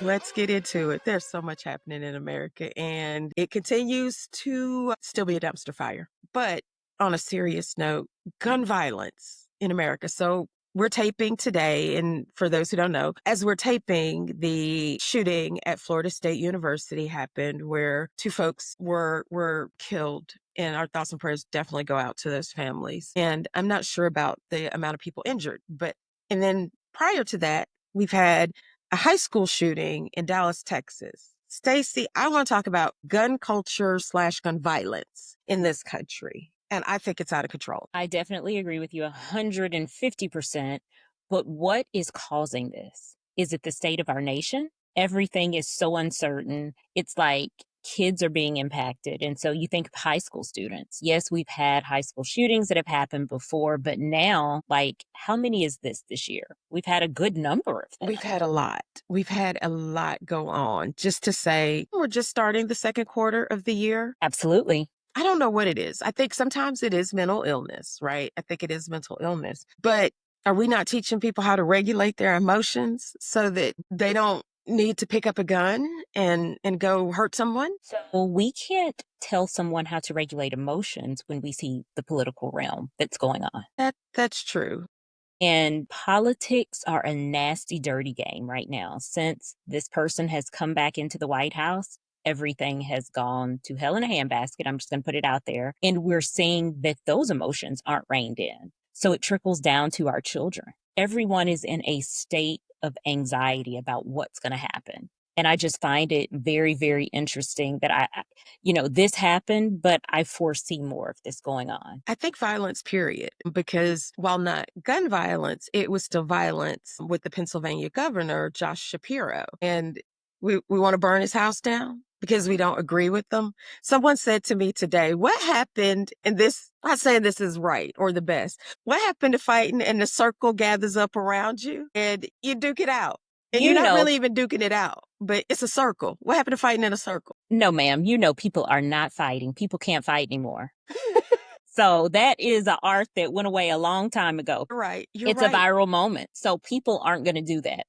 Let's get into it. There's so much happening in America, and it continues to still be a dumpster fire. But on a serious note, gun violence in America. So we're taping today, and for those who don't know, as we're taping, the shooting at Florida State University happened, where two folks were killed. And our thoughts and prayers definitely go out to those families. And I'm not sure about the amount of people injured, and then prior to that, we've had a high school shooting in Dallas, Texas. Stacey, I want to talk about gun culture/gun violence in this country. And I think it's out of control. I definitely agree with you 150%. But what is causing this? Is it the state of our nation? Everything is so uncertain. It's like kids are being impacted. And so you think of high school students. Yes, we've had high school shootings that have happened before, but now, like, how many is this year? We've had a good number of them. We've had a lot. We've had a lot go on. Just to say, we're just starting the second quarter of the year. Absolutely. I don't know what it is. I think sometimes it is mental illness, right? I think it is mental illness. But are we not teaching people how to regulate their emotions so that they don't need to pick up a gun and go hurt someone? So we can't tell someone how to regulate emotions when we see the political realm that's going on. That's true. And politics are a nasty, dirty game right now. Since this person has come back into the White House, everything has gone to hell in a handbasket. I'm just going to put it out there. And we're seeing that those emotions aren't reined in. So it trickles down to our children. Everyone is in a state of anxiety about what's going to happen. And I just find it very, very interesting that this happened, but I foresee more of this going on. I think violence, period, because while not gun violence, it was still violence with the Pennsylvania governor, Josh Shapiro. And we want to burn his house down because we don't agree with them. Someone said to me today, what happened in this? I'm not saying this is right or the best. What happened to fighting and the circle gathers up around you and you duke it out? And you're not really even duking it out, but it's a circle. What happened to fighting in a circle? No, ma'am. People are not fighting. People can't fight anymore. So that is an art that went away a long time ago. Right. It's a viral moment. So people aren't going to do that,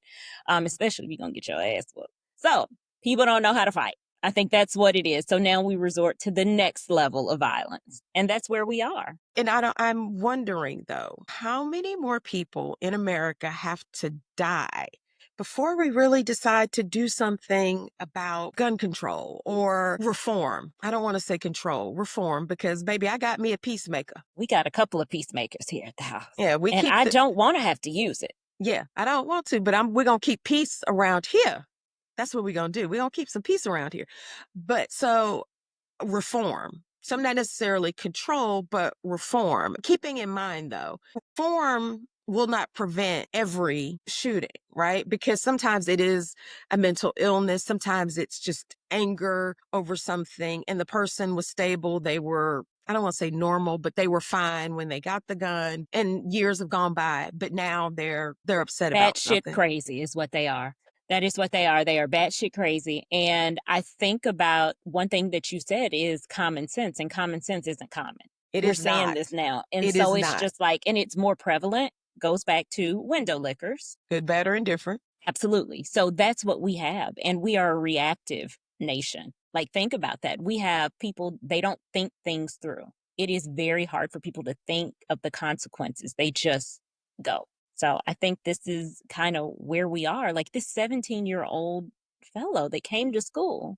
especially if you're going to get your ass whooped. So people don't know how to fight. I think that's what it is. So now we resort to the next level of violence. And that's where we are. And I'm wondering, though, how many more people in America have to die before we really decide to do something about gun control or reform? I don't want to say control, reform, because baby, I got me a peacemaker. We got a couple of peacemakers here at the house. Yeah, I don't want to have to use it. Yeah, I don't want to, but we're going to keep peace around here. That's what we're going to do. We're going to keep some peace around here. But so reform. So not necessarily control, but reform. Keeping in mind, though, reform will not prevent every shooting, right? Because sometimes it is a mental illness. Sometimes it's just anger over something. And the person was stable. They were, I don't want to say normal, but they were fine when they got the gun, and years have gone by, but now they're upset about something. Batshit crazy is what they are. That is what they are. They are batshit crazy. And I think about one thing that you said is common sense, and common sense isn't common. We're saying this now. And so it's just like, and it's more prevalent, goes back to window lickers. Good, bad, or indifferent. Absolutely. So that's what we have. And we are a reactive nation. Like, think about that. We have people, they don't think things through. It is very hard for people to think of the consequences. They just go. So I think this is kind of where we are. Like this 17-year-old fellow that came to school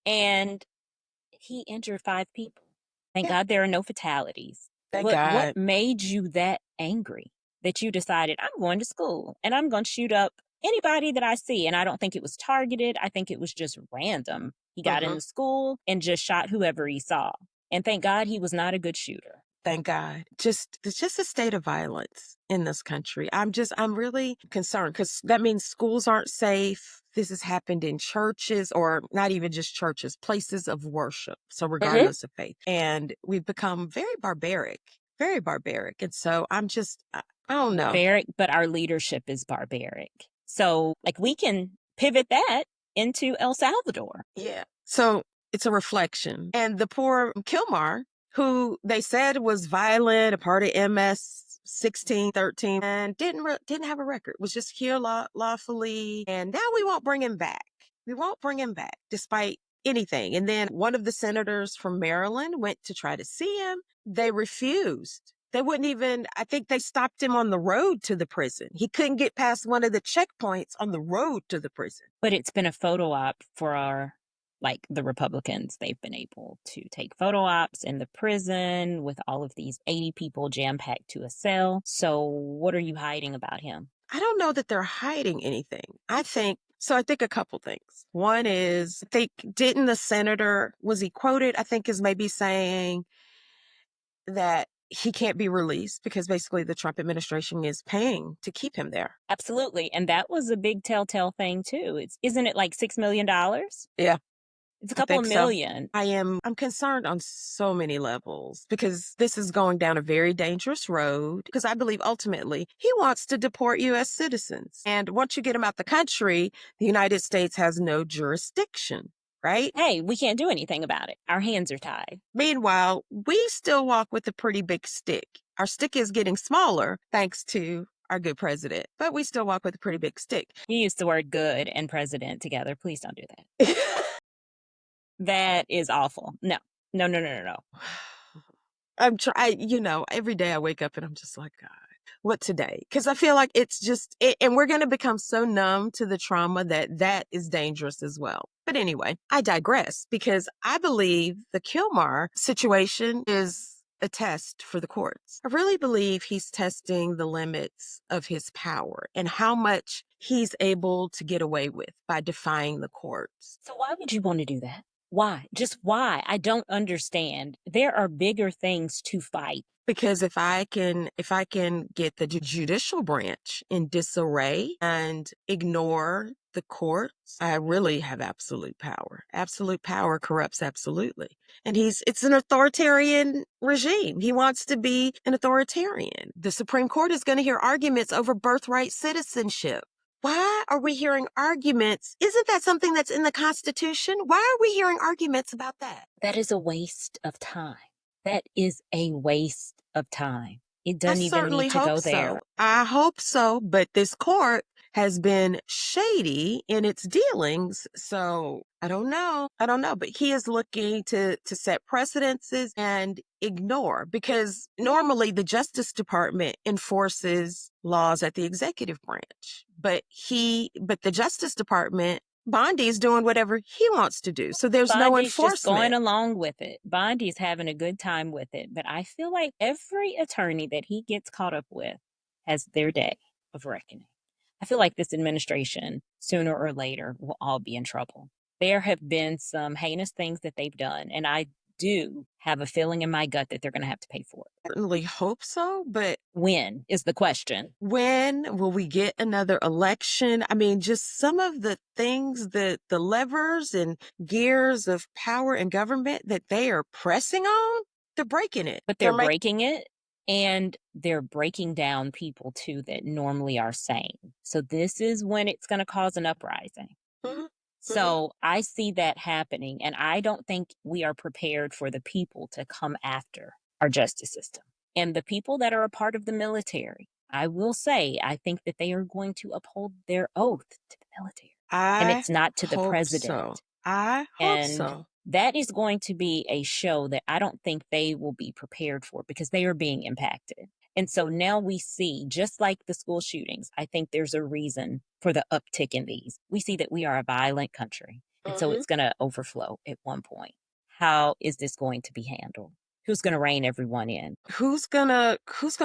and he injured 5 people. Thank God there are no fatalities. Thank God. What made you that angry that you decided, I'm going to school and I'm going to shoot up anybody that I see? And I don't think it was targeted. I think it was just random. He got into school and just shot whoever he saw. And thank God he was not a good shooter. Thank God. It's just a state of violence in this country. I'm really concerned because that means schools aren't safe. This has happened in churches, or not even just churches, places of worship. So regardless of faith. And we've become very barbaric. And so I don't know. Barbaric, but our leadership is barbaric. So like we can pivot that into El Salvador. Yeah. So it's a reflection. And the poor Kilmar, who they said was violent, a part of MS, 16, 13, and didn't have a record. Was just here lawfully. And now we won't bring him back. We won't bring him back despite anything. And then one of the senators from Maryland went to try to see him. They refused. They wouldn't even, I think they stopped him on the road to the prison. He couldn't get past one of the checkpoints on the road to the prison. But it's been a photo op for the Republicans. They've been able to take photo ops in the prison with all of these 80 people jam packed to a cell. So, what are you hiding about him? I don't know that they're hiding anything. I think a couple things. One is, didn't the senator, was he quoted, I think, as maybe saying that he can't be released because basically the Trump administration is paying to keep him there. Absolutely. And that was a big telltale thing, too. Isn't it like $6 million? Yeah. It's a I couple think of so. million. I'm concerned on so many levels because this is going down a very dangerous road, because I believe ultimately he wants to deport U.S. citizens. And once you get him out the country, the United States has no jurisdiction, right? Hey, we can't do anything about it. Our hands are tied. Meanwhile, we still walk with a pretty big stick. Our stick is getting smaller thanks to our good president, but we still walk with a pretty big stick. You used the word good and president together. Please don't do that. That is awful. No, no, no, no, no, no. Every day I wake up and I'm just like, God, what today? Because I feel like it's just, and we're going to become so numb to the trauma that is dangerous as well. But anyway, I digress, because I believe the Kilmar situation is a test for the courts. I really believe he's testing the limits of his power and how much he's able to get away with by defying the courts. So why would you want to do that? Why? Just why? I don't understand. There are bigger things to fight. Because if I can get the judicial branch in disarray and ignore the courts, I really have absolute power. Absolute power corrupts absolutely. And it's an authoritarian regime. He wants to be an authoritarian. The Supreme Court is going to hear arguments over birthright citizenship. Why are we hearing arguments? Isn't that something that's in the Constitution? Why are we hearing arguments about that? That is a waste of time. That is a waste of time. It I doesn't even certainly need to hope go there. so. I hope so, but this court has been shady in its dealings, so I don't know. But he is looking to set precedences and ignore, because normally the Justice Department enforces laws at the executive branch, but the Justice Department, Bondi is doing whatever he wants to do. So there's no Bondi's enforcement. just going along with it. Bondi's having a good time with it. But I feel like every attorney that he gets caught up with has their day of reckoning. I feel like this administration, sooner or later, will all be in trouble. There have been some heinous things that they've done, and I do have a feeling in my gut that they're going to have to pay for it. Certainly hope so, but when is the question? When will we get another election? I mean, just some of the things, the levers and gears of power and government that they are pressing on, they're breaking it. But they're breaking it, and they're breaking down people too that normally are sane. So this is when it's going to cause an uprising. Mm-hmm. So I see that happening, and I don't think we are prepared for the people to come after our justice system. And the people that are a part of the military, I will say, I think that they are going to uphold their oath to the military. And it's not to the president. I hope so. That is going to be a show that I don't think they will be prepared for, because they are being impacted. And so now we see, just like the school shootings, I think there's a reason for the uptick in these. We see that we are a violent country. And so it's going to overflow at one point. How is this going to be handled? Who's going to rein everyone in? Who's gonna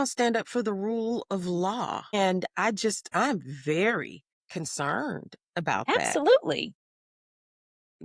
stand up for the rule of law? And I'm very concerned about that. Absolutely.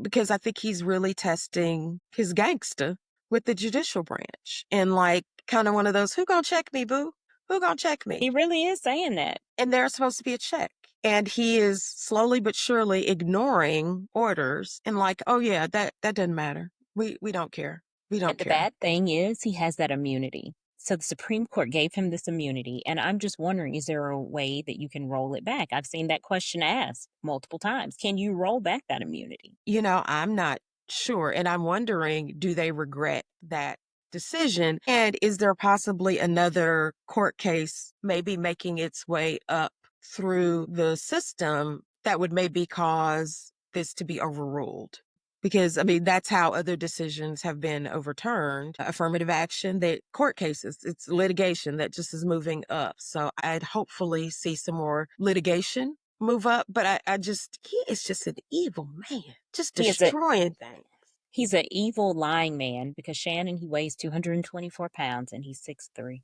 Because I think he's really testing his gangster with the judicial branch, and like kind of one of those, who gonna check me, boo? Who gonna check me? He really is saying that. And there's supposed to be a check. And he is slowly but surely ignoring orders and like, oh yeah, that doesn't matter. We don't care. We don't care. The bad thing is he has that immunity. So the Supreme Court gave him this immunity. And I'm just wondering, is there a way that you can roll it back? I've seen that question asked multiple times. Can you roll back that immunity? I'm not sure. And I'm wondering, do they regret that decision? And is there possibly another court case maybe making its way up through the system that would maybe cause this to be overruled? Because, I mean, that's how other decisions have been overturned. Affirmative action, court cases, it's litigation that just is moving up. So I'd hopefully see some more litigation move up. But he is just an evil man, just He is a destroying things. he's an evil lying man because Shannon, he weighs 224 pounds and he's 6'3".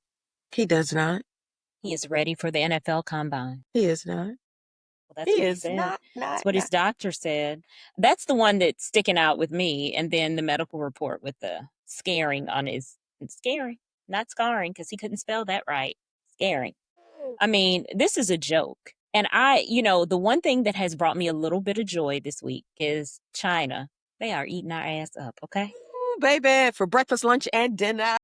He does not. He is ready for the NFL combine. He is not. Well, that's He what he is said. not, That's what his doctor said. That's the one that's sticking out with me. And then the medical report with the scaring on his scaring, not scarring, because he couldn't spell that right. Scaring. I mean, this is a joke. And the one thing that has brought me a little bit of joy this week is China. They are eating our ass up, okay? Ooh, baby, for breakfast, lunch, and dinner.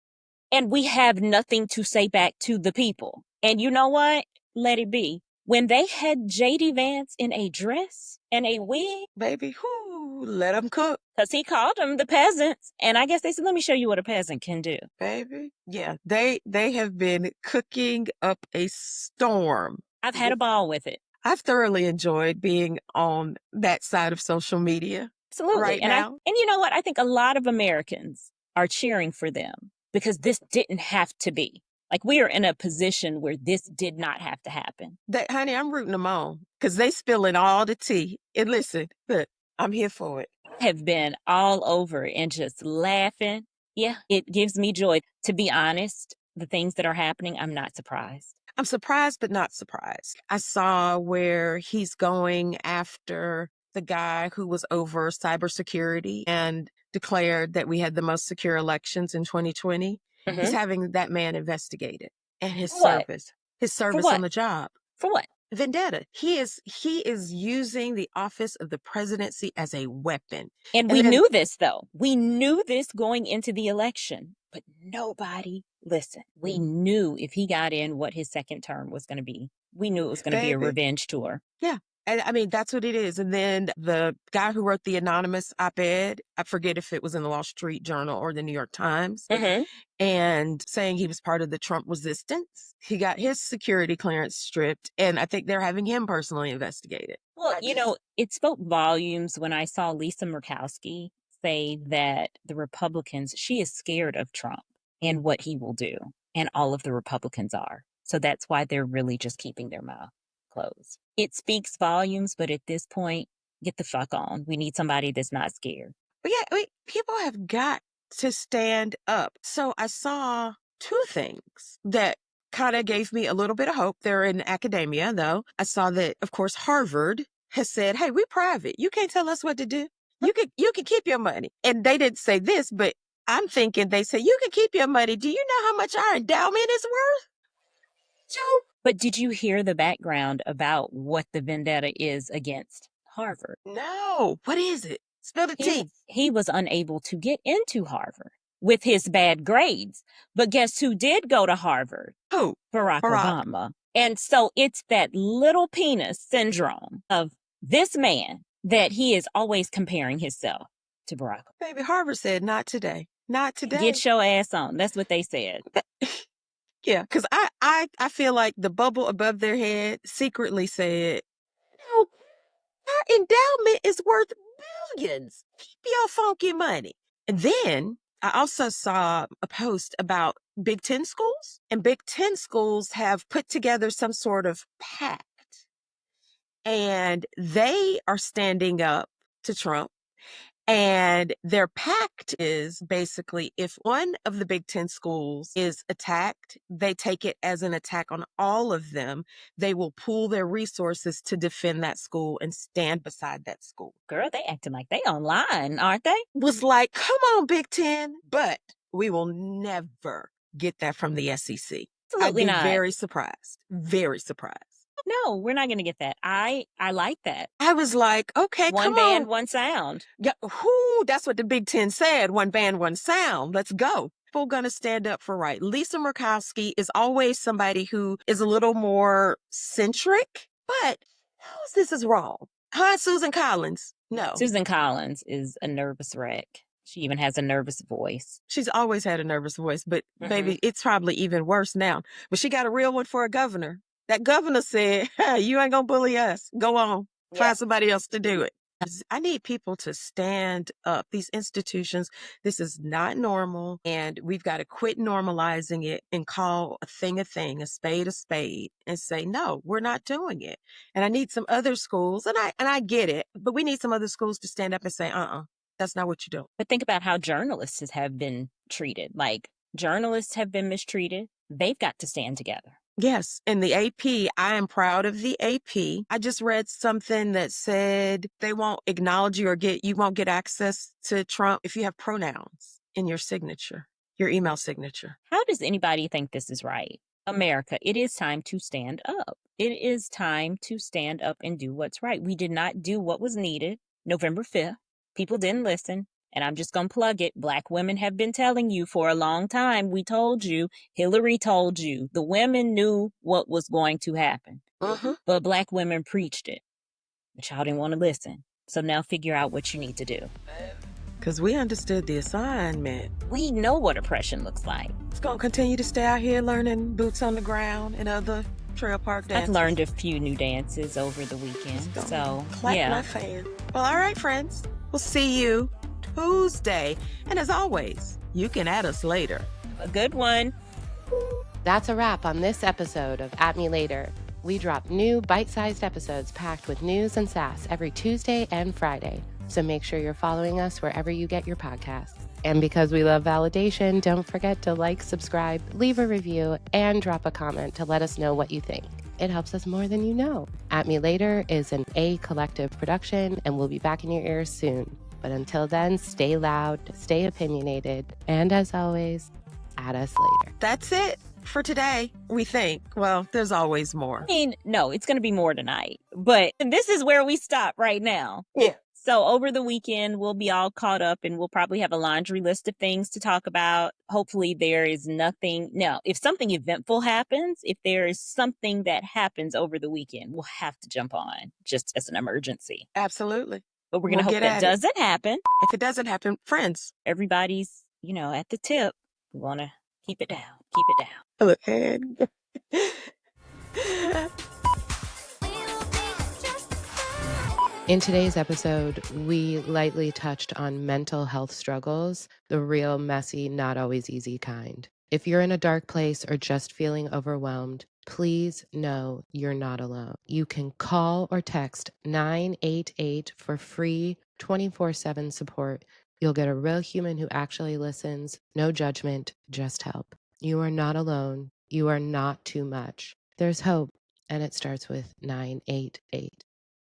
And we have nothing to say back to the people. And you know what? Let it be. When they had J.D. Vance in a dress and a wig, baby, let them cook. Because he called them the peasants. And I guess they said, let me show you what a peasant can do. Baby, yeah, they have been cooking up a storm. I've had a ball with it. I've thoroughly enjoyed being on that side of social media. Absolutely. Right and now. And you know what? I think a lot of Americans are cheering for them because this didn't have to be. Like, we are in a position where this did not have to happen. Honey, I'm rooting them on because they spilling all the tea. And listen, look, I'm here for it. Have been all over and just laughing. Yeah, it gives me joy. To be honest, the things that are happening, I'm not surprised. I'm surprised, but not surprised. I saw where he's going after the guy who was over cybersecurity and declared that we had the most secure elections in 2020. Mm-hmm. He's having that man investigated and his service on the job. For what? Vendetta. He is using the office of the presidency as a weapon. And we knew this, though. We knew this going into the election, but nobody listened. We knew if he got in what his second term was going to be. We knew it was going to be a revenge tour. Yeah. And I mean, that's what it is. And then the guy who wrote the anonymous op-ed, I forget if it was in the Wall Street Journal or the New York Times, and saying he was part of the Trump resistance. He got his security clearance stripped, and I think they're having him personally investigated. Well, it spoke volumes when I saw Lisa Murkowski say that the Republicans, she is scared of Trump and what he will do. And all of the Republicans are. So that's why they're really just keeping their mouth closed. It speaks volumes, but at this point, get the fuck on. We need somebody that's not scared. But yeah, I mean, people have got to stand up. So I saw two things that kind of gave me a little bit of hope. They're in academia, though. I saw that, of course, Harvard has said, hey, we're private. You can't tell us what to do. You can keep your money. And they didn't say this, but I'm thinking they say, you can keep your money. Do you know how much our endowment is worth? Joe? But did you hear the background about what the vendetta is against Harvard? No. What is it? Spill the tea. He was unable to get into Harvard with his bad grades. But guess who did go to Harvard? Who? Barack Obama. And so it's that little penis syndrome of this man that he is always comparing himself to Barack Obama. Baby, Harvard said, not today. Not today. Get your ass on. That's what they said. Yeah, because I feel like the bubble above their head secretly said, no, our endowment is worth billions. Keep your funky money. And then I also saw a post about Big Ten schools, and Big Ten schools have put together some sort of pact, and they are standing up to Trump. And their pact is basically if one of the Big Ten schools is attacked, they take it as an attack on all of them. They will pool their resources to defend that school and stand beside that school. Girl, they acting like they online, aren't they? Was like, come on, Big Ten. But we will never get that from the SEC. Absolutely not. I'd be very surprised. Very surprised. No, we're not going to get that. I like that. I was like, okay, one come band, on. one sound. Yeah, that's what the Big Ten said. One band, one sound. Let's go. People gonna stand up for right. Lisa Murkowski is always somebody who is a little more centric, but this is wrong. Huh, Susan Collins? No. Susan Collins is a nervous wreck. She even has a nervous voice. She's always had a nervous voice, but Mhm. baby, it's probably even worse now. But she got a real one for a governor. That governor said, "Hey, you ain't gonna bully us. Go on, Yeah. find somebody else to do it." I need people to stand up. These institutions, this is not normal, and we've got to quit normalizing it and call a thing, a spade, and say, "No, we're not doing it." And I need some other schools, and I get it, but we need some other schools to stand up and say, that's not what you do." But think about how journalists have been treated. Like, journalists have been mistreated. They've got to stand together. Yes, and the AP, I am proud of the AP. I just read something that said they won't acknowledge you or you won't get access to Trump if you have pronouns in your signature, your email signature. How does anybody think this is right? America, it is time to stand up. It is time to stand up and do what's right. We did not do what was needed November 5th. People didn't listen. And I'm just going to plug it. Black women have been telling you for a long time. We told you. Hillary told you. The women knew what was going to happen. But Black women preached it. But y'all didn't want to listen. So now figure out what you need to do. Because we understood the assignment. We know what oppression looks like. It's going to continue to stay out here learning boots on the ground and other trail park dances. I've learned a few new dances over the weekend. So, clap yeah. my fan. Well, all right, friends. We'll see you Tuesday. And as always, you can add us later. A good one. That's a wrap on this episode of At Me Later. We drop new bite-sized episodes packed with news and sass every Tuesday and Friday. So make sure you're following us wherever you get your podcasts. And because we love validation, don't forget to like, subscribe, leave a review, and drop a comment to let us know what you think. It helps us more than you know. At Me Later is an A Collective production, and we'll be back in your ears soon. But until then, stay loud, stay opinionated, and as always, at us later. That's it for today, we think. Well, there's always more. I mean, no, it's going to be more tonight. But this is where we stop right now. Yeah. So over the weekend, we'll be all caught up and we'll probably have a laundry list of things to talk about. Hopefully there is nothing. Now, if something eventful happens, if there is something that happens over the weekend, we'll have to jump on just as an emergency. Absolutely. But we're going to hope that doesn't happen. If it doesn't happen, friends. Everybody's, at the tip. We want to keep it down. Keep it down. Look, and In today's episode, we lightly touched on mental health struggles, the real messy, not always easy kind. If you're in a dark place or just feeling overwhelmed, please know you're not alone. You can call or text 988 for free 24/7 support. You'll get a real human who actually listens, no judgment, just help. You are not alone. You are not too much. There's hope, and it starts with 988.